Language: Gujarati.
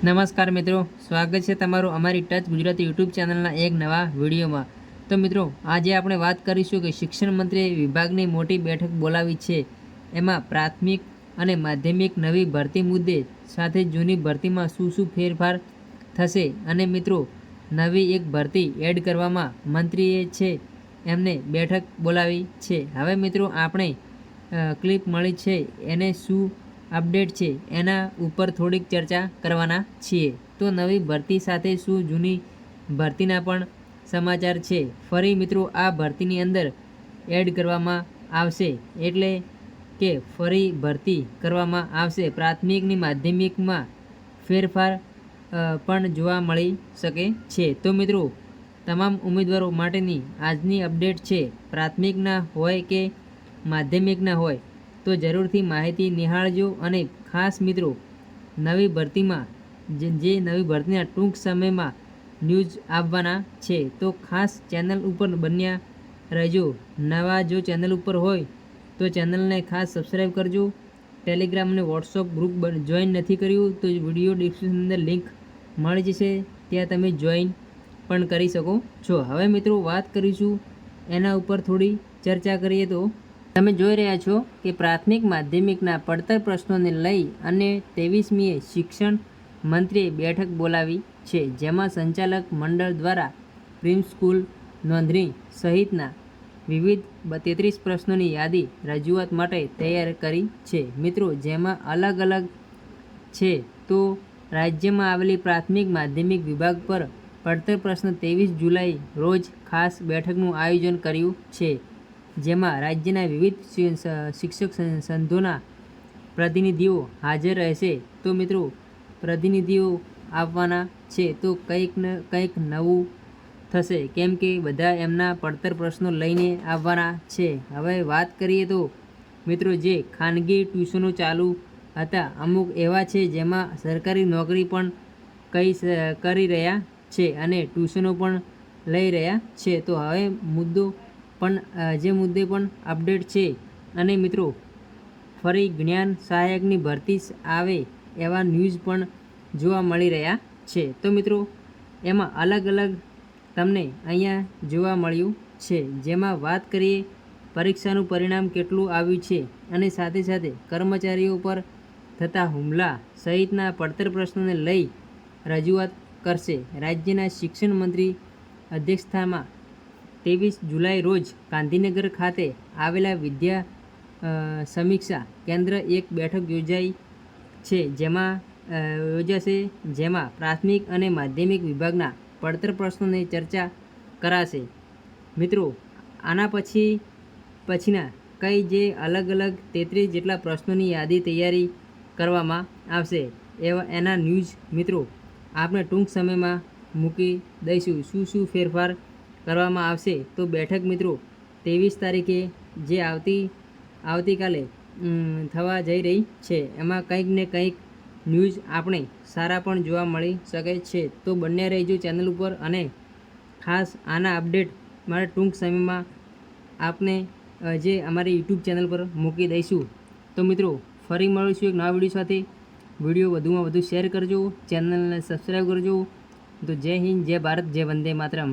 નમસ્કાર મિત્રો, સ્વાગત છે તમારું અમારી ટચ ગુજરાતી યુટ્યુબ ચેનલના એક નવા વિડીયોમાં। તો મિત્રો, આજે આપણે વાત કરીશું કે શિક્ષણ મંત્રીએ વિભાગની મોટી બેઠક બોલાવી છે। એમાં પ્રાથમિક અને માધ્યમિક નવી ભરતી મુદ્દે સાથે જૂની ભરતીમાં શું ફેરફાર થશે અને મિત્રો નવી એક ભરતી એડ કરવામાં મંત્રીએ છે એમને બેઠક બોલાવી છે। હવે મિત્રો આપણે ક્લિપ મળી છે એને શું અપડેટ છે એના ઉપર થોડીક ચર્ચા કરવાના છીએ। તો નવી ભરતી સાથે શું જૂની ભરતીના પણ સમાચાર છે। ફરી મિત્રો આ ભરતીની અંદર એડ કરવામાં આવશે, એટલે કે ફરી ભરતી કરવામાં આવશે। પ્રાથમિકની માધ્યમિકમાં ફેરફાર પણ જોવા મળી શકે છે। તો મિત્રો તમામ ઉમેદવારો માટેની આજની અપડેટ છે। પ્રાથમિકના હોય કે માધ્યમિકના હોય તો જરૂરથી માહિતી નિહાળજો। અને ખાસ મિત્રો નવી ભરતીમાં જે નવી ભરતીના ટૂંક સમયમાં ન્યૂઝ આવવાના છે, તો ખાસ ચેનલ ઉપર બન્યા રહેજો। નવા જો ચેનલ ઉપર હોય તો ચેનલને ખાસ સબસ્ક્રાઈબ કરજો। ટેલિગ્રામ અને વોટ્સઅપ ગ્રુપ જોઈન નથી કર્યું તો વિડીયો ડિસ્ક્રિપ્શન અંદર લિંક મળી જશે, ત્યાં તમે જોઈન પણ કરી શકો છો। હવે મિત્રો વાત કરીશું એના ઉપર થોડી ચર્ચા કરીએ। તો તમે જોઈ રહ્યા છો કે પ્રાથમિક માધ્યમિકના પડતર પ્રશ્નોને લઈ અને 23મીએ શિક્ષણ મંત્રીએ બેઠક બોલાવી છે, જેમાં સંચાલક મંડળ દ્વારા પ્રી સ્કૂલ નોંધણી સહિતના વિવિધ 33 પ્રશ્નોની યાદી રજૂઆત માટે તૈયાર કરી છે। મિત્રો જેમાં અલગ અલગ છે, તો રાજ્યમાં આવેલી પ્રાથમિક માધ્યમિક વિભાગ પર પડતર પ્રશ્ન 23 જુલાઈ રોજ ખાસ બેઠકનું આયોજન કર્યું છે, જેમાં રાજ્યના વિવિધ શિક્ષક સંઘોના પ્રતિનિધિઓ હાજર રહેશે। તો મિત્રો પ્રતિનિધિઓ આવવાના છે તો કંઈક નવું થશે, કેમ કે બધા એમના પડતર પ્રશ્નો લઈને આવવાના છે। હવે વાત કરીએ તો મિત્રો જે ખાનગી ટ્યુશનો ચાલુ હતા, અમુક એવા છે જેમાં સરકારી નોકરી પણ કરી રહ્યા છે અને ટ્યુશનો પણ લઈ રહ્યા છે। તો હવે મુદ્દે પણ અપડેટ છે। અને મિત્રો ફરી જ્ઞાન સહાયકની ભરતી આવે એવા ન્યૂઝ પણ જોવા મળી રહ્યા છે। તો મિત્રો એમાં અલગ અલગ તમને અહીંયા જોવા મળ્યું છે, જેમાં વાત કરીએ પરીક્ષાનું પરિણામ કેટલું આવ્યું છે અને સાથે સાથે કર્મચારીઓ પર થતા હુમલા સહિતના પડતર પ્રશ્નોને લઈ રજૂઆત કરશે। રાજ્યના શિક્ષણ મંત્રી અધ્યક્ષતામાં 23 જુલાઈ રોજ ગાંધીનગર ખાતે આવેલા વિદ્યા સમીક્ષા કેન્દ્ર એક બેઠક યોજાશે, જેમાં પ્રાથમિક અને માધ્યમિક વિભાગના પડતર પ્રશ્નોની ચર્ચા કરાશે। મિત્રો આના પછીના કઈ જે અલગ અલગ 33 જેટલા પ્રશ્નોની યાદી તૈયારી કરવામાં આવશે એના ન્યૂઝ મિત્રો આપણે ટૂંક સમયમાં મૂકી દઈશું। શું ફેરફાર કરવામાં આવશે તો બેઠક મિત્રો 23 તારીખે જે આવતીકાલે થવા જઈ રહી છે, એમાં કંઈક ને કંઈક ન્યૂઝ આપણે સારા પણ જોવા મળી શકે છે। તો બન્યા રહેજો ચેનલ ઉપર અને ખાસ આના અપડેટ મારે ટૂંક સમયમાં આપને જે અમારી યુટ્યુબ ચેનલ પર મૂકી દઈશું। તો મિત્રો ફરી મળીશું એક નવા વિડીયો સાથે। વિડીયો વધુમાં વધુ શેર કરજો, ચેનલને સબસ્ક્રાઈબ કરજો। તો જય હિન્દ, જય ભારત, જય વંદે માતરમ।